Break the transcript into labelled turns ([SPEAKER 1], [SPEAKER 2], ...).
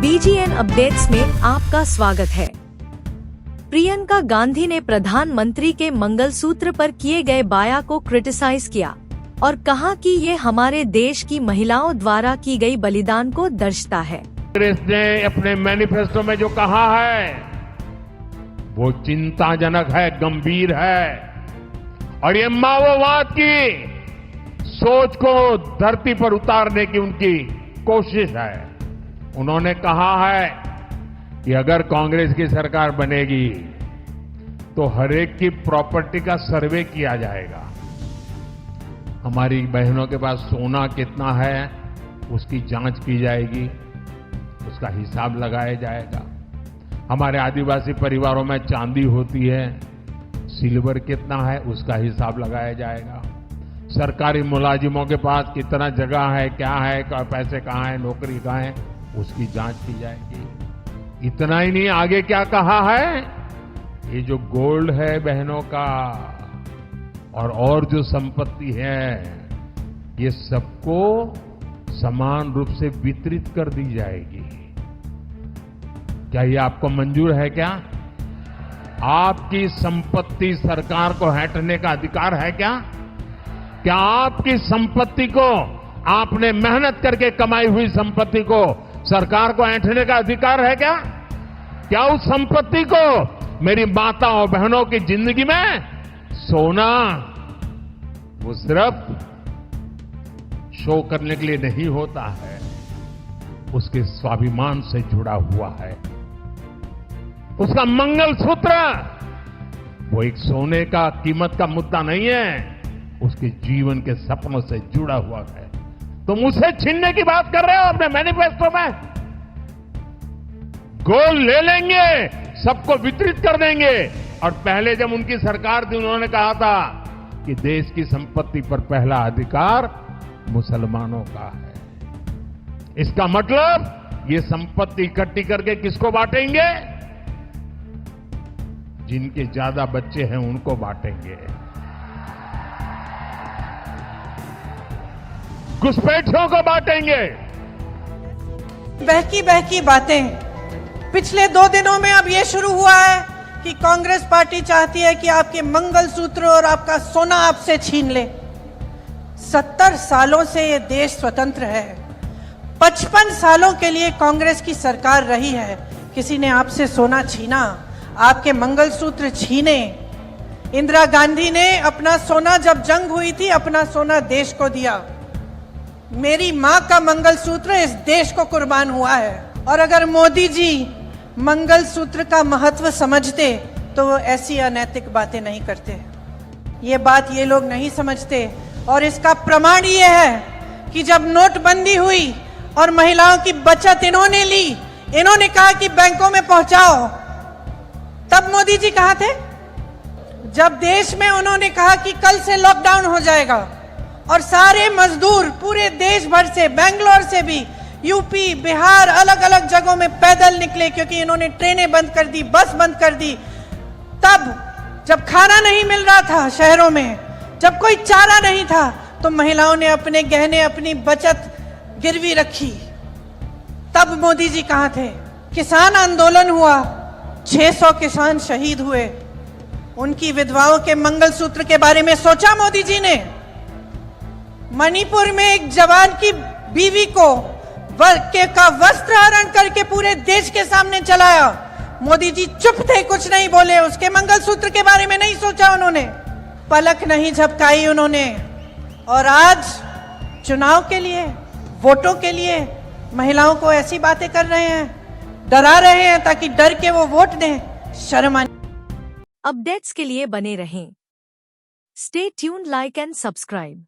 [SPEAKER 1] BGN updates में आपका स्वागत है। प्रियंका गांधी ने प्रधानमंत्री के मंगलसूत्र पर किए गए बाया को क्रिटिसाइज किया और कहा कि ये हमारे देश की महिलाओं द्वारा की गई बलिदान को दर्शाता है।
[SPEAKER 2] कांग्रेस ने अपने मैनिफेस्टो में जो कहा है वो चिंताजनक है, गंभीर है और ये माओवाद की सोच को धरती पर उतारने की उनकी कोशिश है। उन्होंने कहा है कि अगर कांग्रेस की सरकार बनेगी तो हरेक की प्रॉपर्टी का सर्वे किया जाएगा। हमारी बहनों के पास सोना कितना है उसकी जांच की जाएगी, उसका हिसाब लगाया जाएगा। हमारे आदिवासी परिवारों में चांदी होती है, सिल्वर कितना है उसका हिसाब लगाया जाएगा। सरकारी मुलाजिमों के पास कितना जगह है, क्या है, पैसे कहाँ है, नौकरी कहाँ है, उसकी जांच की जाएगी। इतना ही नहीं, आगे क्या कहा है, ये जो गोल्ड है बहनों का और जो संपत्ति है ये सबको समान रूप से वितरित कर दी जाएगी। क्या ये आपको मंजूर है? क्या आपकी संपत्ति सरकार को हड़पने का अधिकार है? क्या आपकी संपत्ति को, आपने मेहनत करके कमाई हुई संपत्ति को सरकार को ऐंठने का अधिकार है? क्या उस संपत्ति को मेरी माताओं बहनों की जिंदगी में सोना वो सिर्फ शो करने के लिए नहीं होता है, उसके स्वाभिमान से जुड़ा हुआ है। उसका मंगलसूत्र वो एक सोने का कीमत का मुद्दा नहीं है, उसके जीवन के सपनों से जुड़ा हुआ है। तुम उसे छीनने की बात कर रहे हो अपने मैनिफेस्टो में। गोल्ड ले लेंगे, सबको वितरित कर देंगे। और पहले जब उनकी सरकार थी उन्होंने कहा था कि देश की संपत्ति पर पहला अधिकार मुसलमानों का है। इसका मतलब ये संपत्ति इकट्ठी करके किसको बांटेंगे? जिनके ज्यादा बच्चे हैं उनको बांटेंगे। घुसपैठियों को बांटेंगे।
[SPEAKER 3] बहकी बातें पिछले 2 दिनों में अब ये शुरू हुआ है कि कांग्रेस पार्टी चाहती है कि आपके मंगलसूत्र और आपका सोना आपसे छीन ले। 70 सालों से ये देश स्वतंत्र है। 55 सालों के लिए कांग्रेस की सरकार रही है। किसी ने आपसे सोना छीना, आपके मंगलसूत्र छीने? इंदिरा गांधी ने अपना सोना, जब जंग हुई थी, अपना सोना देश को दिया। मेरी मां का मंगलसूत्र इस देश को कुर्बान हुआ है। और अगर मोदी जी मंगलसूत्र का महत्व समझते तो वो ऐसी अनैतिक बातें नहीं करते। ये बात ये लोग नहीं समझते। और इसका प्रमाण ये है कि जब नोटबंदी हुई और महिलाओं की बचत इन्होंने ली, इन्होंने कहा कि बैंकों में पहुंचाओ, तब मोदी जी कहां थे? जब देश में उन्होंने कहा कि कल से लॉकडाउन हो जाएगा और सारे मजदूर पूरे देश भर से, बेंगलोर से भी, यूपी, बिहार, अलग अलग जगहों में पैदल निकले क्योंकि इन्होंने ट्रेनें बंद कर दी, बस बंद कर दी। तब जब खाना नहीं मिल रहा था शहरों में, जब कोई चारा नहीं था, तो महिलाओं ने अपने गहने, अपनी बचत गिरवी रखी। तब मोदी जी कहां थे? किसान आंदोलन हुआ, 600 किसान शहीद हुए। उनकी विधवाओं के मंगलसूत्र के बारे में सोचा मोदी जी ने? मणिपुर में एक जवान की बीवी को का वस्त्र हरण करके पूरे देश के सामने चलाया। मोदी जी चुप थे, कुछ नहीं बोले। उसके मंगलसूत्र के बारे में नहीं सोचा उन्होंने, पलक नहीं झपकाई उन्होंने। और आज चुनाव के लिए, वोटों के लिए महिलाओं को ऐसी बातें कर रहे हैं, डरा रहे हैं ताकि डर के वो वोट दें। शर्म आनी।
[SPEAKER 1] अपडेट्स के लिए बने रहें। Stay tuned, like and subscribe.